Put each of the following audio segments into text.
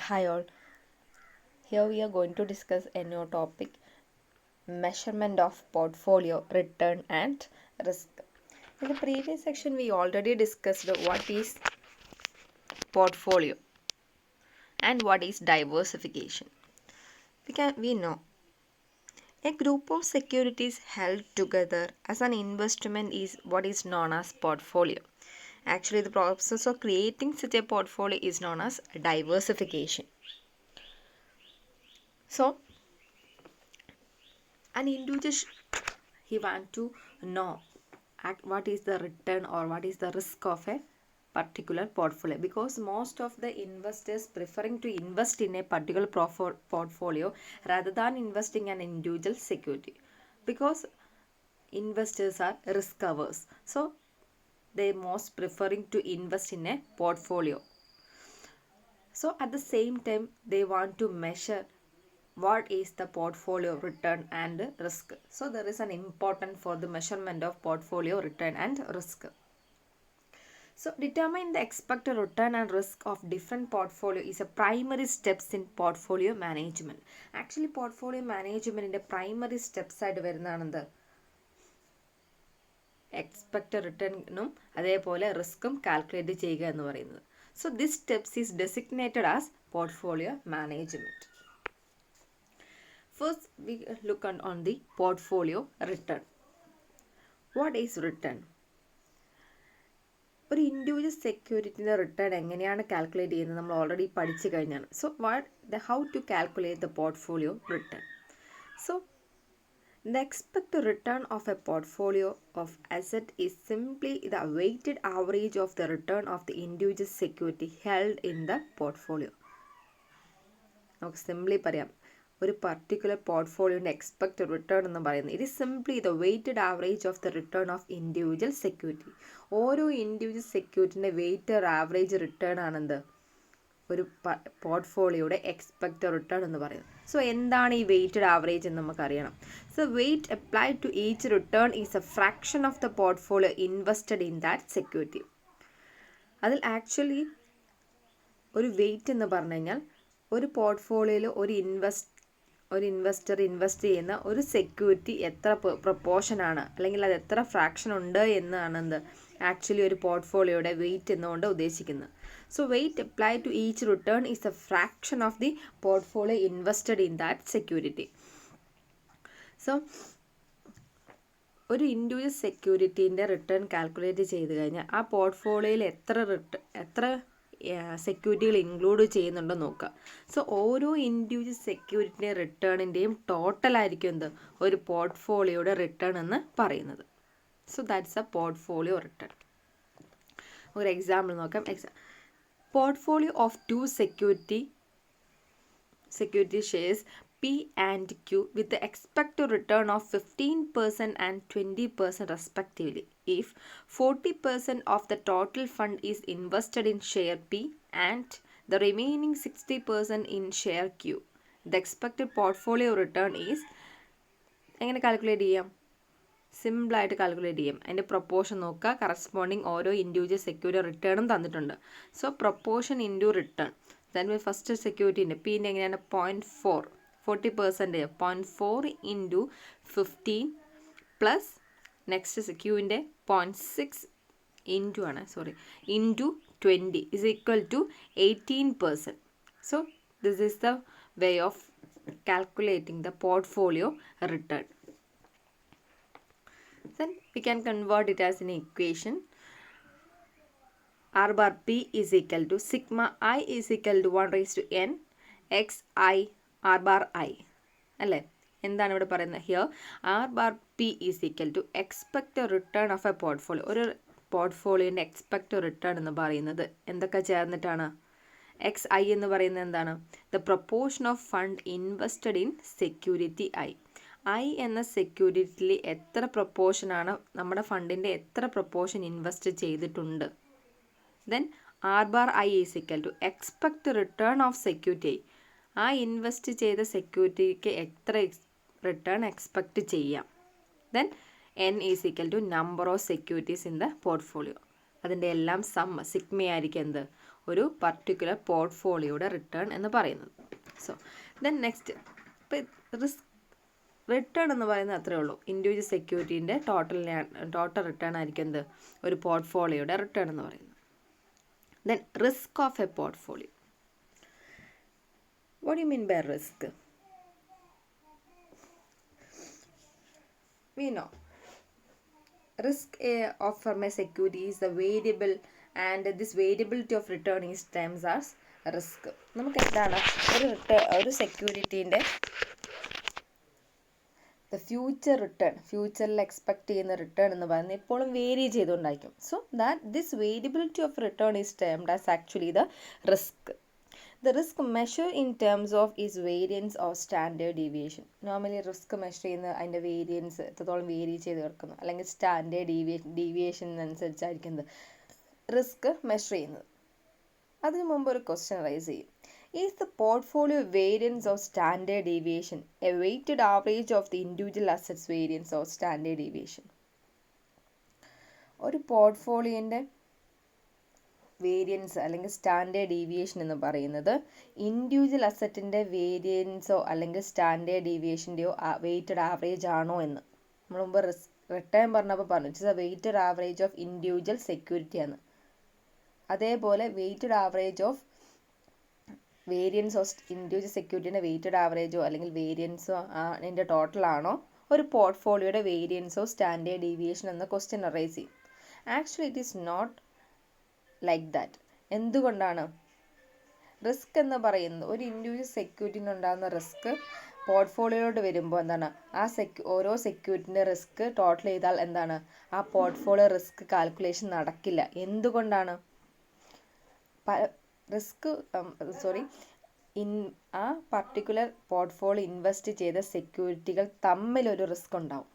Hi all, here we are going to discuss a new topic, measurement of portfolio return and risk. In the previous section we already discussed what is portfolio and what is diversification. We know a group of securities held together as an investment is what is known as portfolio. Actually, the process of creating such a portfolio is known as diversification. So, an individual he want to know what is the return or what is the risk of a particular portfolio, because most of the investors preferring to invest in a particular portfolio rather than investing in an individual security, because investors are risk averse, so they most preferring to invest in a portfolio. So at the same time they want to measure what is the portfolio return and risk. So there is an important for the measurement of portfolio return and risk. So determine the expected return and risk of different portfolio is a primary steps in portfolio management. Actually portfolio management in the primary steps ആയിട്ട് വരുന്നതാണ് expected റിട്ടേണും അതേപോലെ റിസ്ക്കും calculate ചെയ്യുക എന്ന് പറയുന്നത്. So this steps is designated as portfolio management. First, we look on the portfolio return. What is return? ഒരു individual സെക്യൂരിറ്റിയുടെ return എങ്ങനെയാണ് calculate ചെയ്യുന്നത് നമ്മൾ ഓൾറെഡി പഠിച്ചു കഴിഞ്ഞാണ്. So how to calculate the portfolio return. So the expected return of a portfolio of asset is simply the weighted average of the return of the individual security held in the portfolio. നമുക്ക് simply പറയാം, ഒരു particular പോർട്ട്ഫോളിയോൻ്റെ expected return എന്ന് പറയുന്നത് it is simply the weighted average of the return of individual security. ഓരോ individual സെക്യൂരിറ്റിൻ്റെ weighted average return ആണെന്ത് ഒരു പോർട്ട്ഫോളിയോയുടെ expected return എന്ന് പറയുന്നത്. So എന്താണ് ഈ വെയ്റ്റഡ് ആവറേജ് എന്ന് നമുക്കറിയണം. So weight applied to each return is a fraction of the portfolio invested in that security. അതിൽ actually ഒരു വെയ്റ്റ് എന്ന് പറഞ്ഞു കഴിഞ്ഞാൽ ഒരു പോർട്ട്ഫോളിയോയിൽ ഒരു ഇൻവെസ്റ്റർ ഇൻവെസ്റ്റ് ചെയ്യുന്ന ഒരു സെക്യൂരിറ്റി എത്ര പ്രൊപ്പോർഷനാണ് അല്ലെങ്കിൽ അത് എത്ര ഫ്രാക്ഷൻ ഉണ്ട് എന്നാണ് എന്ത് ആക്ച്വലി ഒരു പോർട്ട്ഫോളിയോയുടെ വെയ്റ്റ് എന്നുകൊണ്ട് ഉദ്ദേശിക്കുന്നത്. So weight applied to each return is a fraction of the portfolio invested in that security. So ഒരു ഇൻഡിവിജ്വൽ സെക്യൂരിറ്റീൻ്റെ റിട്ടേൺ കാൽക്കുലേറ്റ് ചെയ്ത് കഴിഞ്ഞാൽ ആ പോർട്ട്ഫോളിയോയിൽ എത്ര സെക്യൂരിറ്റികൾ ഇൻക്ലൂഡ് ചെയ്യുന്നുണ്ടോ നോക്കുക. സോ ഓരോ ഇൻഡിവിജ്വൽ സെക്യൂരിറ്റിയുടെ റിട്ടേണിൻ്റെയും ടോട്ടലായിരിക്കും എന്ത് ഒരു പോർട്ട്ഫോളിയോയുടെ റിട്ടേൺ എന്ന് പറയുന്നത്. So that's A portfolio return. ഒരു എക്സാമ്പിൾ നോക്കാം. Portfolio of two security shares P and Q with the expected return of 15% and 20% respectively. If 40% of the total fund is invested in share P and the remaining 60% in share Q, the expected portfolio return is എങ്ങനെ calculate ചെയ്യാം? സിമ്പിളായിട്ട് calculate ചെയ്യാം. അതിൻ്റെ proportion നോക്കുക, corresponding ഓരോ individual security റിട്ടേണും തന്നിട്ടുണ്ട്. So proportion into return. Then first സെക്യൂരിറ്റീൻ്റെ Pൻ്റെ എങ്ങനെയാണ് 0.4 40% 0.4 ഇൻറ്റു 15 പ്ലസ് നെക്സ്റ്റ് ക്യൂവിൻ്റെ 0.6 into into 20 is equal to 18%. So this is the way of calculating the portfolio return. Then we can convert it as an equation. R bar P is equal to sigma I is equal to 1 raised to n x I R bar I. അല്ലേ? എന്താണ് ഇവിടെ പറയുന്നത്? Here R bar P is equal to expected return of a portfolio. ഒരു പോർട്ട്ഫോളിയോൻ്റെ expected return എന്ന് പറയുന്നത് എന്തൊക്കെ ചേർന്നിട്ടാണ്? X I എന്ന് പറയുന്നത് എന്താണ്? The proportion of fund invested in security I. I എന്ന സെക്യൂരിറ്റിയിൽ എത്ര പ്രൊപ്പോർഷനാണ് നമ്മുടെ ഫണ്ടിൻ്റെ എത്ര പ്രൊപ്പോർഷൻ ഇൻവെസ്റ്റ് ചെയ്തിട്ടുണ്ട്. Then R bar I is equal to expect return of security I. ആ ഇൻവെസ്റ്റ് ചെയ്ത സെക്യൂരിറ്റിക്ക് എത്ര റിട്ടേൺ എക്സ്പെക്റ്റ് ചെയ്യാം. Then N is equal to number of securities in the portfolio. അതിൻ്റെ എല്ലാം സിഗ്മയായിരിക്കും എന്ത് ഒരു പർട്ടിക്കുലർ പോർട്ട്ഫോളിയോയുടെ റിട്ടേൺ എന്ന് പറയുന്നത്. സോ ദെൻ നെക്സ്റ്റ്, ഇപ്പോൾ റിസ്ക് റിട്ടേൺ എന്ന് പറയുന്നത് അത്രേ ഉള്ളൂ. ഇൻഡിവിജ്വൽ സെക്യൂരിറ്റീൻ്റെ ടോട്ടൽ റിട്ടേൺ ആയിരിക്കും എന്ത്, ഒരു പോർട്ട്ഫോളിയോയുടെ റിട്ടേൺ എന്ന് പറയുന്നത്. Then risk of a portfolio. What you mean by risk? We know risk of from a security is the variable, and this variability of return is terms as risk. നമുക്ക് എന്താണ് ഒരു സെക്യൂരിറ്റീൻ്റെ future return, ഫ്യൂച്ചറിൽ expect ചെയ്യുന്ന return എന്ന് പറയുന്നത് എപ്പോഴും vary ചെയ്തുകൊണ്ടായിരിക്കും. So that this variability of return is termed as actually the risk. The risk measure in terms of is variance or standard deviation. Normally risk measure ചെയ്യുന്ന അതിൻ്റെ variance എത്രത്തോളം vary ചെയ്ത് കിടക്കുന്നു, അല്ലെങ്കിൽ സ്റ്റാൻഡേർഡ് ഡീവിയേഷൻ അനുസരിച്ചായിരിക്കുന്നത് റിസ്ക് മെഷർ ചെയ്യുന്നത്. അതിനു മുമ്പ് ഒരു ക്വസ്റ്റ്യൻ റൈസ് ചെയ്യും. Is the portfolio variance or standard deviation a weighted average of the individual assets variance or standard deviation? ഒരു പോർട്ട്ഫോളിയോൻ്റെ വേരിയൻസ് അല്ലെങ്കിൽ സ്റ്റാൻഡേർഡ് ഡീവിയേഷൻ എന്ന് പറയുന്നത് ഇൻഡിവിജ്വൽ അസറ്റിൻ്റെ വേരിയൻസോ അല്ലെങ്കിൽ സ്റ്റാൻഡേർഡ് ഡീവിയേഷൻ്റെയോ വെയ്റ്റഡ് ആവറേജ് ആണോ എന്ന്. നമ്മൾ മുമ്പ് റിട്ടേൺ പറഞ്ഞപ്പോൾ പറഞ്ഞു it's a weighted average of individual security ആണ്. അതേപോലെ weighted average of variance of individual സെക്യൂരിറ്റീൻ്റെ വെയ്റ്റഡ് ആവറേജോ അല്ലെങ്കിൽ വേരിയൻസോ അതിൻ്റെ ടോട്ടലാണോ ഒരു പോർട്ട്ഫോളിയോയുടെ വേരിയൻസോ സ്റ്റാൻഡേർഡ് ഡീവിയേഷൻ എന്ന ക്വസ്റ്റ്യൻ റൈസ് ചെയ്യും. Actually it is not like that. എന്തുകൊണ്ടാണ്? റിസ്ക് എന്ന് പറയുന്നത് ഒരു ഇൻഡിവിജ്വൽ സെക്യൂരിറ്റിന് ഉണ്ടാകുന്ന റിസ്ക് പോർട്ട്ഫോളിയോയിലോട്ട് വരുമ്പോൾ എന്താണ്, ആ ഓരോ സെക്യൂരിറ്റിൻ്റെ റിസ്ക് ടോട്ടൽ ചെയ്താൽ എന്താണ്, ആ പോർട്ട്ഫോളിയോ റിസ്ക് കാൽക്കുലേഷൻ നടക്കില്ല. എന്തുകൊണ്ടാണ്? ആ പർട്ടിക്കുലർ പോർട്ട്ഫോളിയോ ഇൻവെസ്റ്റ് ചെയ്ത സെക്യൂരിറ്റികൾ തമ്മിലൊരു റിസ്ക് ഉണ്ടാവും.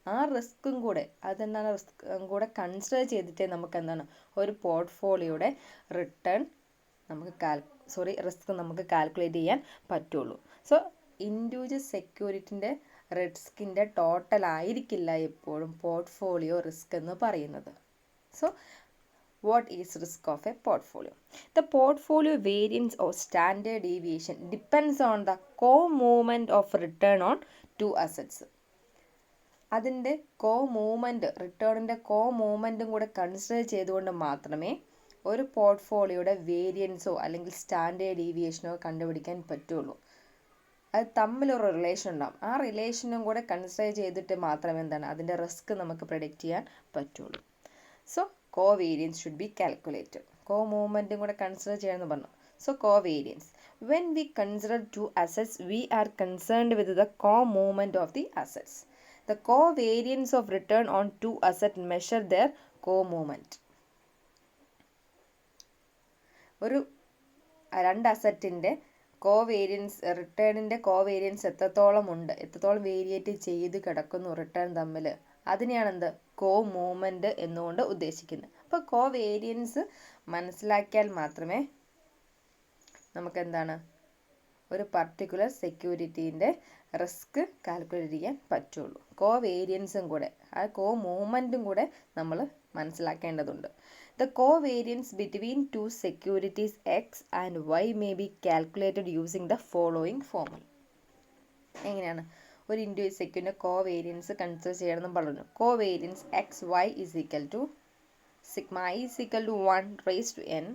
ആ റിസ്ക്കും കൂടെ അതെന്താണ് റിസ്കും കൂടെ കൺസിഡർ ചെയ്തിട്ടേ നമുക്ക് എന്താണ് ഒരു പോർട്ട്ഫോളിയോയുടെ റിട്ടേൺ നമുക്ക് റിസ്ക് നമുക്ക് കാൽക്കുലേറ്റ് ചെയ്യാൻ പറ്റുള്ളൂ. സോ ഇൻഡിവിജ്വൽ സെക്യൂരിറ്റിൻ്റെ റിസ്കിൻ്റെ ടോട്ടൽ ആയിരിക്കില്ല എപ്പോഴും പോർട്ട്ഫോളിയോ റിസ്ക് എന്ന് പറയുന്നത്. So what is risk of a portfolio? The portfolio variance or standard deviation depends on the co-movement of return on two assets. അതിൻ്റെ റിട്ടേണിൻ്റെ മൂവ്മെൻറ്റും കൂടെ കൺസിഡർ ചെയ്തുകൊണ്ട് മാത്രമേ ഒരു പോർട്ട്ഫോളിയോയുടെ വേരിയൻസോ അല്ലെങ്കിൽ സ്റ്റാൻഡേർഡ് ഡീവിയേഷനോ കണ്ടുപിടിക്കാൻ പറ്റുള്ളൂ. അത് തമ്മിലൊരു റിലേഷൻ ഉണ്ടാകും. ആ റിലേഷനും കൂടെ കൺസിഡർ ചെയ്തിട്ട് മാത്രമേ എന്താണ് അതിൻ്റെ റിസ്ക് നമുക്ക് പ്രെഡിക്റ്റ് ചെയ്യാൻ പറ്റുള്ളൂ. So covariance should be calculated. Co-movement കൂടെ കൺസിഡർ ചെയ്യണമെന്ന് പറഞ്ഞു. So covariance. When we consider two assets, we are concerned with the co-movement of the assets. The covariance of return on two assets measure their co-movement. ഒരു രണ്ട് അസറ്റിൻ്റെ റിട്ടേണിൻ്റെ covariance എത്രത്തോളം variate ചെയ്ത് കിടക്കുന്നു return തമ്മിൽ, അതിനെയാണ് എന്ത് മൂവ്മെൻറ്റ് എന്നുകൊണ്ട് ഉദ്ദേശിക്കുന്നത്. അപ്പോൾ കോവേരിയൻസ് മനസ്സിലാക്കിയാൽ മാത്രമേ നമുക്ക് എന്താണ് ഒരു പർട്ടിക്കുലർ സെക്യൂരിറ്റീൻ്റെ റിസ്ക് കാൽക്കുലേറ്റ് ചെയ്യാൻ പറ്റുള്ളൂ. കോവേരിയൻസും കൂടെ ആ മൂവ്മെൻറ്റും കൂടെ നമ്മൾ മനസ്സിലാക്കേണ്ടതുണ്ട്. The covariance between two securities X and Y may be calculated using the following formula. എങ്ങനെയാണ് ഒരു ഇൻഡിവിജ്വൽ സെക്യൂരിറ്റിൻ്റെ കോവേരിയൻസ് കൺസിഡർ ചെയ്യണമെന്ന് പറഞ്ഞു. Covariance X Y is equal to sigma I is equal to 1 raised to n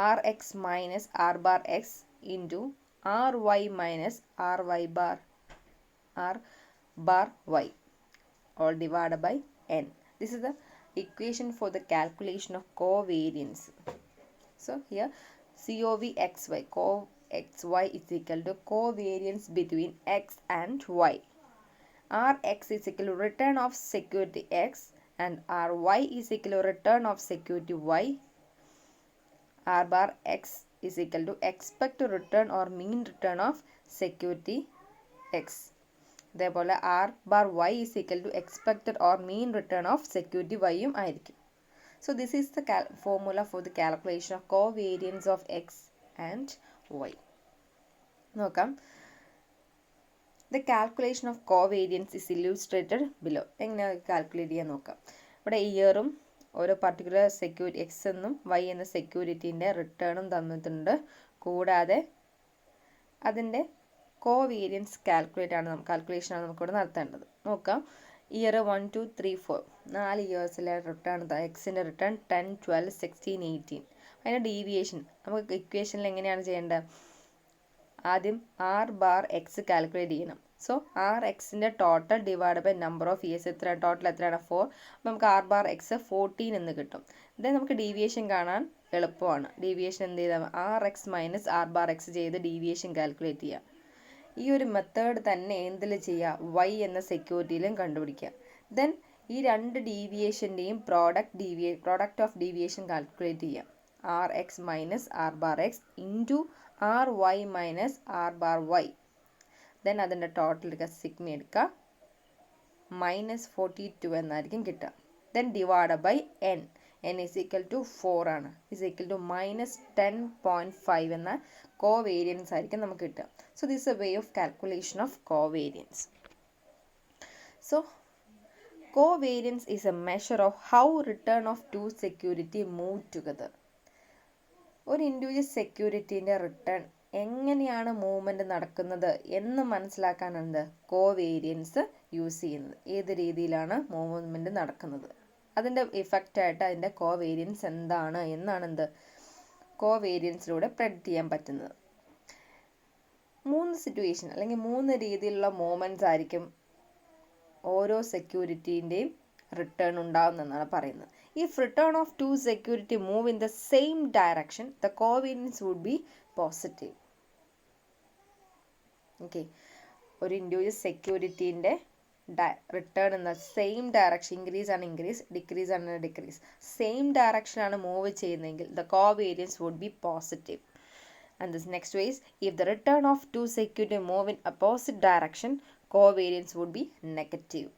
R X minus R bar X into R Y minus R bar Y all divided by n. This is the equation for the calculation of covariance. So here COVXY xy is equal to covariance between x and y. Rx is equal to return of security x and Ry is equal to return of security y. R bar x is equal to expected return or mean return of security x. അതേപോലെ R bar Y is equal to expected or mean return of security വൈയും ആയിരിക്കും. So this is the formula for the calculation of covariance of X and Y. നോക്കാം. The calculation of covariance is illustrated below. എങ്ങനെയാണ് calculate ചെയ്യാൻ നോക്കാം. ഇവിടെ ഇയറും ഓരോ particular security X എന്നും വൈ എന്ന സെക്യൂരിറ്റീൻ്റെ റിട്ടേണും തന്നിട്ടുണ്ട്. കൂടാതെ അതിൻ്റെ കോവേരിയൻസ് കാൽക്കുലേഷനാണ് നമുക്കിവിടെ നടത്തേണ്ടത്. നോക്കാം. ഇയർ 1, 2, 3, 4 4 ഇയേഴ്സിലെ റിട്ടേൺ എക്സിൻ്റെ റിട്ടേൺ 10, 12, 16, 18. അതിൻ്റെ ഡീവിയേഷൻ നമുക്ക് ഇക്വേഷനിൽ എങ്ങനെയാണ് ചെയ്യേണ്ടത്? ആദ്യം ആർ ബാർ എക്സ് കാൽക്കുലേറ്റ് ചെയ്യണം. സോ ആർ എക്സിൻ്റെ total divide by number of years total എത്രയാണ്? 4. അപ്പോൾ നമുക്ക് ആർ ബാർ എക്സ് 14 എന്ന് കിട്ടും. ദെൻ നമുക്ക് ഡീവിയേഷൻ കാണാൻ എളുപ്പമാണ്. ഡീവിയേഷൻ എന്ത് ചെയ്താൽ R X minus R bar X ചെയ്ത് ഡീവിയേഷൻ കാൽക്കുലേറ്റ് ചെയ്യുക. ഈ ഒരു മെത്തേഡ് തന്നെ എന്തിൽ ചെയ്യുക? വൈ എന്ന സെക്യൂരിറ്റിയിലും കണ്ടുപിടിക്കുക. ദെൻ ഈ രണ്ട് ഡീവിയേഷൻ്റെയും പ്രോഡക്റ്റ് ഓഫ് ഡീവിയേഷൻ കാൽക്കുലേറ്റ് ചെയ്യുക. R X minus R bar X into R Y minus R bar Y. Then അതിൻ്റെ ടോട്ടൽ എടുക്കുക, സിഗ്മ എടുക്കുക, -42 എന്നായിരിക്കും കിട്ടുക. Then divide by N. n is equal to 4 ആണ്. is equal to -10.5 എന്ന covariance ആയിരിക്കും നമുക്ക് കിട്ടുക. So this is a way of calculation of covariance. So covariance is a measure of how return of two security move together. ഒരു individual സെക്യൂരിറ്റീൻ്റെ return എങ്ങനെയാണ് movement നടക്കുന്നത് എന്ന് മനസ്സിലാക്കാനുണ്ട് കോവേരിയൻസ് യൂസ് ചെയ്യുന്നത്. ഏത് രീതിയിലാണ് മൂവ്മെൻറ്റ് നടക്കുന്നത്, അതിൻ്റെ ഇഫക്റ്റായിട്ട് അതിൻ്റെ കോവേരിയൻസ് എന്താണ് എന്നാണ് കോവേരിയൻസിലൂടെ പ്രെഡിക്റ്റ് ചെയ്യാൻ പറ്റുന്നത്. 3 സിറ്റുവേഷൻ അല്ലെങ്കിൽ 3 രീതിയിലുള്ള മൂവ്മെൻറ്റ്സ് ആയിരിക്കും ഓരോ സെക്യൂരിറ്റീൻ്റെയും റിട്ടേൺ ഉണ്ടാകുമെന്നാണ് പറയുന്നത്. If return of two security move in the same direction, the covariance would be positive. Okay, ഒരു ഇൻഡിവിജ്വൽ സെക്യൂരിറ്റീൻ്റെ റിട്ടേൺ എന്ന സെയിം ഡയറക്ഷൻ, ഇൻക്രീസ് ആണ് ഇൻക്രീസ്, ഡിക്രീസ് ആണ് ഡിക്രീസ്, സെയിം ഡയറക്ഷനാണ് മൂവ് ചെയ്യുന്നതെങ്കിൽ the covariance would be positive. And this next way is, if the return of two security move in opposite direction, covariance would be negative.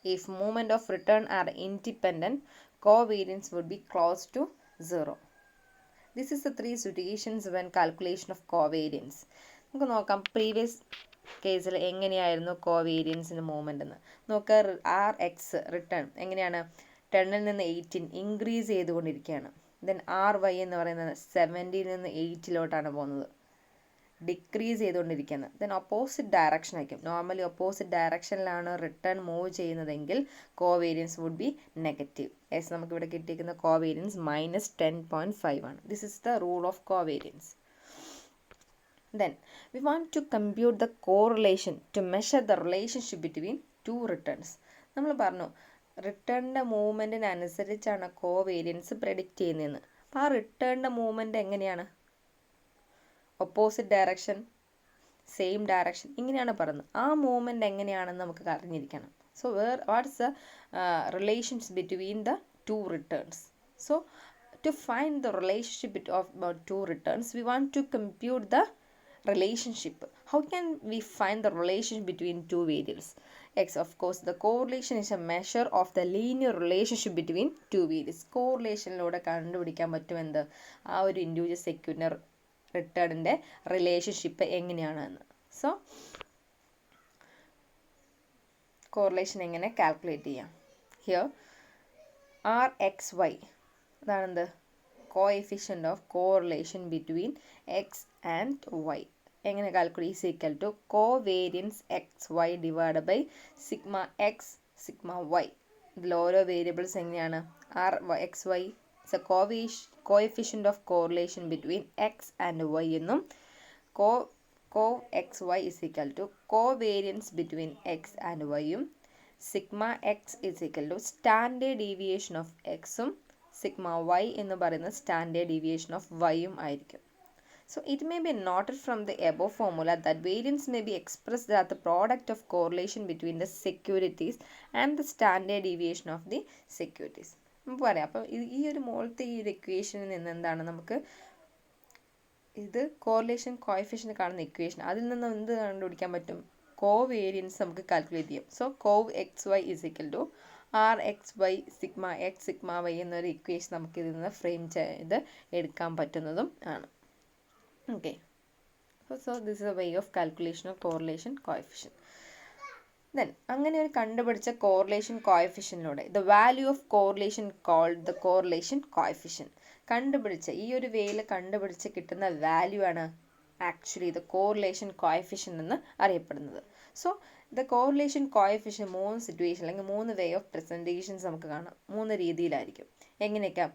If movement of return are independent, covariance would be close to 0. This is the 3 situations when calculation of covariance. നമുക്ക് നോക്കാം previous കേസിൽ എങ്ങനെയായിരുന്നു കോവേരിയൻസിൻ്റെ movement എന്ന്. നോക്കുക, R X return എങ്ങനെയാണ്? 10ൽ നിന്ന് 18 increase ചെയ്തുകൊണ്ടിരിക്കുകയാണ്. Then R Y എന്ന് പറയുന്നത് 70ൽ നിന്ന് 8ലോട്ടാണ് പോകുന്നത്, ഡിക്രീസ് ചെയ്തുകൊണ്ടിരിക്കുന്നത്. ദെൻ ഓപ്പോസിറ്റ് ഡയറക്ഷൻ ആയിരിക്കും. നോർമലി ഓപ്പോസിറ്റ് ഡയറക്ഷനിലാണ് റിട്ടേൺ മൂവ് ചെയ്യുന്നതെങ്കിൽ covariance would be negative. Yes, നമുക്കിവിടെ കിട്ടിയിരിക്കുന്ന കോവേരിയൻസ് -10.5 ആണ്. This is the rule of covariance. Then we want to compute the correlation to measure the relationship between two returns. നമ്മൾ പറഞ്ഞു റിട്ടേണിൻ്റെ മൂവ്മെൻറ്റിനനുസരിച്ചാണ് covariance predict ചെയ്യുന്നതെന്ന്. അപ്പോൾ ആ റിട്ടേണിൻ്റെ മൂവ്മെൻറ്റ് എങ്ങനെയാണ്? ഓപ്പോസിറ്റ് ഡയറക്ഷൻ, സെയിം ഡയറക്ഷൻ, ഇങ്ങനെയാണ് പറയുന്നത്. ആ മൂവ്മെൻറ്റ് എങ്ങനെയാണെന്ന് നമുക്ക് അറിഞ്ഞിരിക്കണം. So what's the relations between the two returns? So to find the relationship of two returns, we want to compute the relationship. How can we find the relationship between two variables? X, of course, the correlation is a measure of the linear relationship between two variables. കോറിലേഷനിലൂടെ കണ്ടുപിടിക്കാൻ പറ്റും എന്ത്? ആ ഒരു individual security റിട്ടേണിൻ്റെ relationship എങ്ങനെയാണെന്ന്. So correlation എങ്ങനെ calculate ചെയ്യാം? ഹിയർ ആർ എക്സ് വൈ, അതാണെന്ത്? Coefficient of correlation between X and Y. എങ്ങനെ calculate? Is equal to covariance X Y divide by sigma X sigma Y. ഇതിൽ ഓരോ വേരിയബിൾസ് എങ്ങനെയാണ്? R X Y is a coefficient of correlation between X and Y എന്നും co X Y is equal to covariance between X and വൈയും sigma X is equal to standard deviation of എക്സും sigma Y എന്ന് പറയുന്നത് standard deviation of വൈയും ആയിരിക്കും. So it may be noted from the above formula that variance may be expressed as the product of correlation between the securities and the standard deviation of the securities. നമുക്ക് പറയാം. അപ്പോൾ ഈ ഒരു മുകളിലത്തെ ഈ ഒരു ഇക്വേഷനിൽ നിന്ന് എന്താണ് നമുക്ക് ഇത് കോറിലേഷൻ കോഎഫിഷ്യൻ്റ് കാണുന്ന ഇക്വേഷൻ, അതിൽ നിന്ന് എന്ത് കണ്ടുപിടിക്കാൻ പറ്റും? കോവേരിയൻസ് നമുക്ക് കാൽക്കുലേറ്റ് ചെയ്യാം. So cov X Y is equal to R X Y sigma X sigma Y എന്നൊരു ഇക്വേഷൻ നമുക്ക് ഇതിൽ നിന്ന് ഫ്രെയിം ചെയ്ത് എടുക്കാൻ പറ്റുന്നതും ആണ്. Okay, so this is a way of calculation of correlation coefficient. Then അങ്ങനെ ഒരു കണ്ടുപിടിച്ച കോറിലേഷൻ കോഎഫിഷ്യൻറ്റിലൂടെ the value of correlation called the correlation coefficient. കണ്ടുപിടിച്ച ഈ ഒരു വേയിൽ കണ്ടുപിടിച്ച് കിട്ടുന്ന വാല്യൂ ആണ് ആക്ച്വലി ദ കോറിലേഷൻ കോഎഫിഷ്യൻ എന്ന് അറിയപ്പെടുന്നത്. സോ ദ കോറിലേഷൻ കോഎഫിഷ്യൻ 3 സിറ്റുവേഷൻ അല്ലെങ്കിൽ 3 വേ ഓഫ് പ്രസൻറ്റേഷൻസ് നമുക്ക് കാണാം. 3 രീതിയിലായിരിക്കും. എങ്ങനെയൊക്കെ?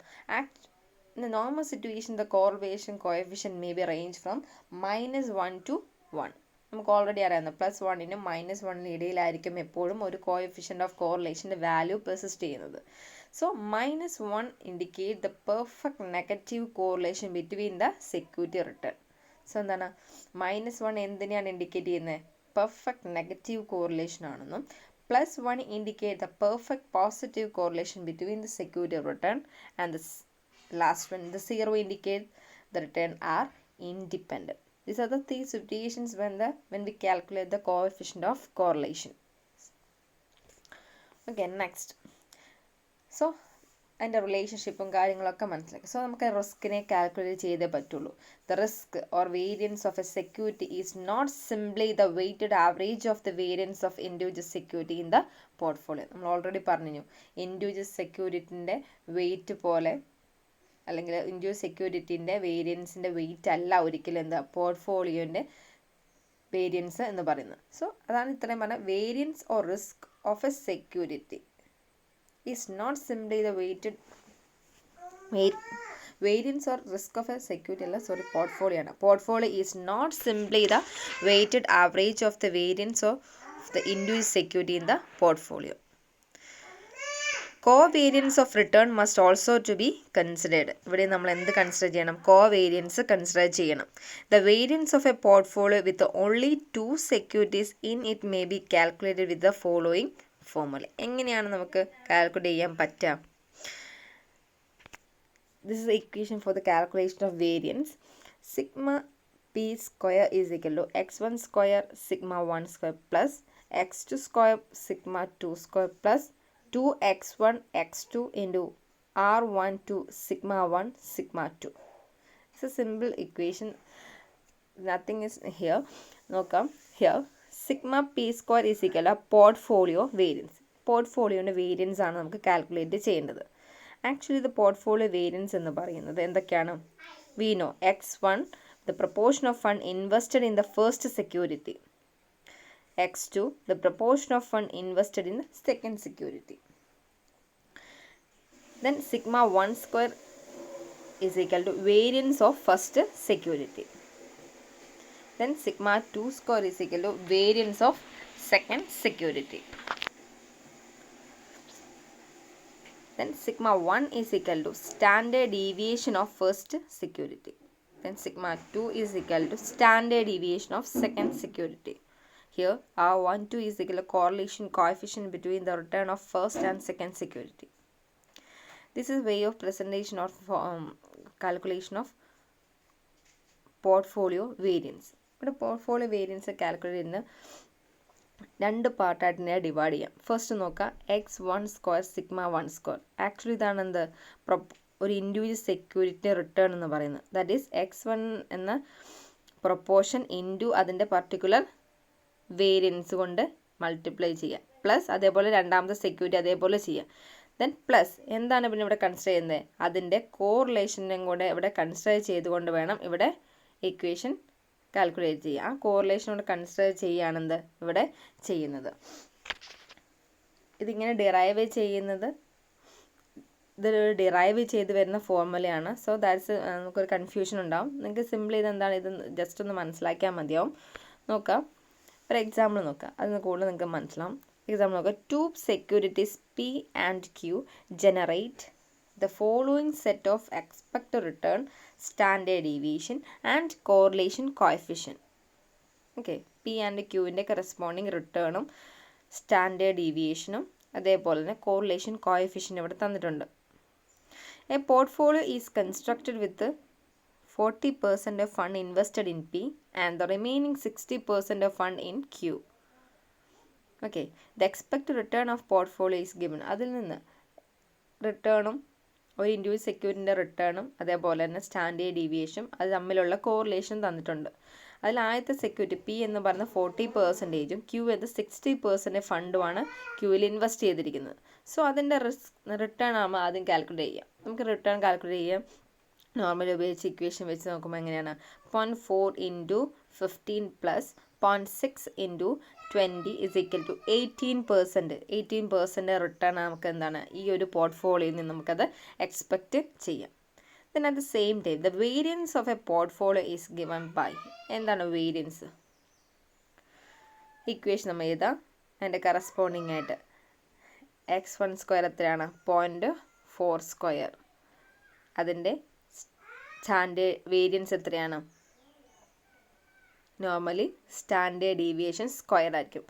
In the normal situation, the correlation coefficient may be range from -1 to 1. നമുക്ക് ഓൾറെഡി അറിയാവുന്ന +1നും -1നും ഇടയിലായിരിക്കും എപ്പോഴും ഒരു കോഎഫിഷ്യൻ്റ് ഓഫ് കോറിലേഷൻ്റെ വാല്യൂ പെർസിസ്റ്റ് ചെയ്യുന്നത്. So -1 indicate the perfect negative correlation between the security return. So എന്താണ് -1 എന്തിനെയാണ് ഇൻഡിക്കേറ്റ് ചെയ്യുന്നത്? പെർഫെക്റ്റ് നെഗറ്റീവ് കോറിലേഷൻ ആണെന്നും +1 indicate the perfect positive correlation between the security return and the last one, the 0 indicate the return are independent. These are the 3 situations when we calculate the coefficient of correlation. Okay, next. So അതിൻ്റെ റിലേഷൻഷിപ്പും കാര്യങ്ങളൊക്കെ മനസ്സിലാക്കി. So നമുക്ക് റിസ്കിനെ calculate ചെയ്തേ പറ്റുള്ളൂ. The risk or variance of a security is not simply the weighted average of the variance of individual security in the portfolio. നമ്മൾ already പറഞ്ഞു individual സെക്യൂരിറ്റിൻ്റെ weight പോലെ അല്ലെങ്കിൽ ഇൻഡിവിജ്വൽ സെക്യൂരിറ്റിൻ്റെ വേരിയൻസിൻ്റെ വെയിറ്റ് അല്ല ഒരിക്കലും എന്താ പോർട്ട്ഫോളിയോൻ്റെ വേരിയൻസ് എന്ന് പറയുന്നത്. സോ അതാണ് ഇത്രയും പറഞ്ഞ variance or risk of a security is not simply the weighted variance or risk of a security അല്ല പോർട്ട്ഫോളിയോ ആണ്. Portfolio is not simply the weighted average of the variance of the individual security in the portfolio. Covariance of return must also to be considered. ഇവിടെ നമ്മൾ എന്ത് consider ചെയ്യണം? Covariance consider ചെയ്യണം. The variance of a portfolio with only 2 securities in it may be calculated with the following formula. എങ്ങനെയാണ് നമുക്ക് calculate ചെയ്യാൻ പറ്റുക? This is equation for the calculation of variance. Sigma P square is equal to x1 square sigma 1 square plus x2 square sigma 2 square plus 2x1 x2 into r12 sigma 1 sigma 2. It's a simple equation, nothing is here. നോക്കാം here sigma p square is equal to portfolio variance. പോർട്ട്ഫോളിയോൻ്റെ variance ആണ് നമുക്ക് calculate ചെയ്യേണ്ടത്. Actually ഇത് portfolio variance എന്ന് പറയുന്നത് എന്തൊക്കെയാണ്? we know x1 the proportion of fund invested in the first security, x2 the proportion of fund invested in the second security. Then sigma 1 square is equal to variance of first security. Then sigma 2 square is equal to variance of second security. Then sigma 1 is equal to standard deviation of first security. Then sigma 2 is equal to standard deviation of second security. Here R12 is equal to correlation coefficient between the return of first and second security. This is way of presentation of calculation of portfolio variance. ഇവിടെ portfolio variance calculate ചെയ്യുന്ന 2 പാർട്ടായിട്ട് divide ചെയ്യാം. First നോക്കാം x1 square sigma 1 square. Actually ഇതാണ് എന്ത് ഒരു individual security return എന്ന് പറയുന്നത്. ദാറ്റ് ഈസ് x1 എന്ന പ്രൊപ്പോർഷൻ ഇൻറ്റു അതിൻ്റെ പർട്ടിക്കുലർ വേരിയൻസ് കൊണ്ട് മൾട്ടിപ്ലൈ ചെയ്യുക പ്ലസ് അതേപോലെ രണ്ടാമത്തെ സെക്യൂരിറ്റി അതേപോലെ ചെയ്യുക. ദെൻ പ്ലസ് എന്താണ് പിന്നെ ഇവിടെ കൺസിഡർ ചെയ്യുന്നത്? അതിൻ്റെ കോറിലേഷനും കൂടെ ഇവിടെ കൺസിഡർ ചെയ്തുകൊണ്ട് വേണം ഇവിടെ ഇക്വേഷൻ കാൽക്കുലേറ്റ് ചെയ്യുക. ആ കോറിലേഷനോട് കൺസിഡർ ചെയ്യുകയാണെന്ത് ഇവിടെ ചെയ്യുന്നത്. ഇതിങ്ങനെ ഡിറൈവ് ചെയ്യുന്നത് ഇത് ഡിറൈവ് ചെയ്ത് വരുന്ന ഫോർമുലയാണ്. സോ ദാറ്റ്സ് നമുക്കൊരു കൺഫ്യൂഷൻ ഉണ്ടാവും. നിങ്ങൾക്ക് സിമ്പിൾ ഇത് എന്താണ് ഇത് ജസ്റ്റ് ഒന്ന് മനസ്സിലാക്കിയാൽ മതിയാവും. നോക്കാം ഒരു എക്സാമ്പിൾ നോക്കാം, അതിന് കൂടുതൽ നിങ്ങൾക്ക് മനസ്സിലാവും. എക്സാമ്പിൾ നോക്കാം. 2 securities P and Q generate the following set of expected return, standard deviation and correlation coefficient. Okay, P and Qൻ്റെ കറസ്പോണ്ടിങ് റിട്ടേണും സ്റ്റാൻഡേർഡ് ഡീവിയേഷനും അതേപോലെ തന്നെ കോറിലേഷൻ കോഎഫിഷ്യൻ്റ് ഇവിടെ തന്നിട്ടുണ്ട്. A portfolio is constructed with 40% of fund invested in P and the remaining 60% of fund in Q. Okay, the expected return of portfolio is given. അതിൽ നിന്ന് റിട്ടേണും ഒരു ഇൻഡിവിജ്വൽ സെക്യൂരിറ്റിൻ്റെ റിട്ടേണും അതേപോലെ തന്നെ സ്റ്റാൻഡേർഡ് ഡീവിയേഷനും അത് തമ്മിലുള്ള കോറിലേഷൻ തന്നിട്ടുണ്ട്. അതിൽ ആദ്യത്തെ സെക്യൂരിറ്റി പി എന്ന് പറയുന്ന 40%, ക്യൂ എന്നത് 60% ഫണ്ടുമാണ് ക്യൂവിൽ ഇൻവെസ്റ്റ് ചെയ്തിരിക്കുന്നത്. സോ അതിൻ്റെ റിട്ടേൺ ആകുമ്പോൾ ആദ്യം കാൽക്കുലേറ്റ് ചെയ്യാം. നമുക്ക് റിട്ടേൺ കാൽക്കുലേറ്റ് ചെയ്യാം. നോർമലി ഉപയോഗിച്ച് ഇക്വേഷൻ വെച്ച് നോക്കുമ്പോൾ എങ്ങനെയാണ് 0.4 into 15 plus 0.6 into 20 is equal to 18%. 18% return നമുക്ക് എന്താണ് ഈ ഒരു പോർട്ട്ഫോളിയോയിൽ നിന്ന് നമുക്കത് എക്സ്പെക്റ്റ് ചെയ്യാം. Then at the same time, the variance of a portfolio is given by, എന്താണ് വേരിയൻസ്? ഇക്വേഷൻ നമ്മൾ എഴുതാം. അതിൻ്റെ കറസ്പോണ്ടിങ് ആയിട്ട് x1 സ്ക്വയർ എത്രയാണ്? 0.4 സ്ക്വയർ. അതിൻ്റെ സ്റ്റാൻഡേർഡ് വേരിയൻസ് എത്രയാണ്? നോർമലി സ്റ്റാൻഡേർഡ് ഡീവിയേഷൻ സ്ക്വയർ ആയിരിക്കും.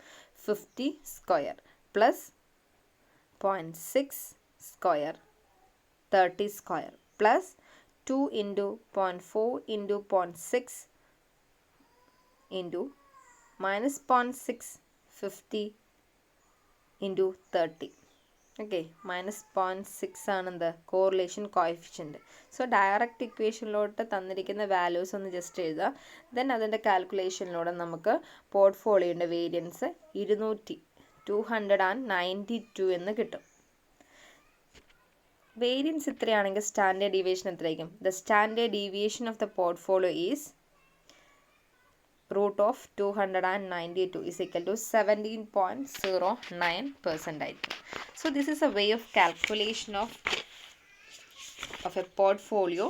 50 square plus 0.6 square 30 square plus 2 into 0.4 into 0.6 into minus 0.6 50 into 30. Okay, minus 0.6 ആണ് എന്ത് കോറിലേഷൻ കോഎഫിഷ്യൻറ്റ്. സോ ഡയറക്റ്റ് ഇക്വേഷനിലോട്ട് തന്നിരിക്കുന്ന വാല്യൂസ് ഒന്ന് ജസ്റ്റ് എഴുതുക. ദെൻ അതിൻ്റെ കാൽക്കുലേഷനിലൂടെ നമുക്ക് പോർട്ട്ഫോളിയോൻ്റെ വേരിയൻസ് 292 എന്ന് കിട്ടും. വേരിയൻസ് ഇത്രയാണെങ്കിൽ സ്റ്റാൻഡേർഡ് ഡീവിയേഷൻ എത്രയായിരിക്കും? The standard deviation of the portfolio is √292 is equal to 17.09% ആയിരിക്കും. So this is a way of calculation of a portfolio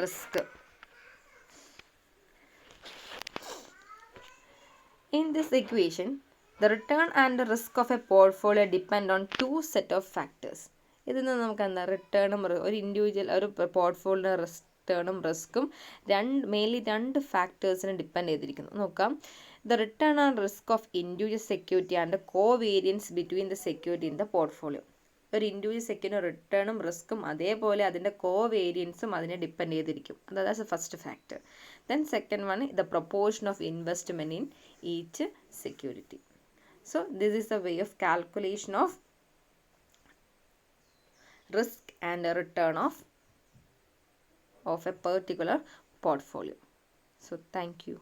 risk. In this equation, the return and the risk of a portfolio depend on two set of factors. ഇതിൽ നിന്ന് നമുക്ക് എന്താ റിട്ടേണും ഒരു individual ഒരു portfolio റിട്ടേണും റിസ്ക്കും mainly രണ്ട് ഫാക്ടേഴ്സിനെ depend ചെയ്തിരിക്കുന്നു. നോക്കാം. The return and risk of individual security and covariance between the security in the portfolio. ഒരു ഇൻഡിവിജ്വൽ സെക്യൂരിറ്റി റിട്ടേണും റിസ്ക്കും അതേപോലെ അതിൻ്റെ കോ വേരിയൻസും അതിനെ ഡിപ്പെൻഡ് ചെയ്തിരിക്കും. That's the first factor. Then second one the proportion of investment in each security. So this is the way of calculation of risk and a return of a particular portfolio. So thank you.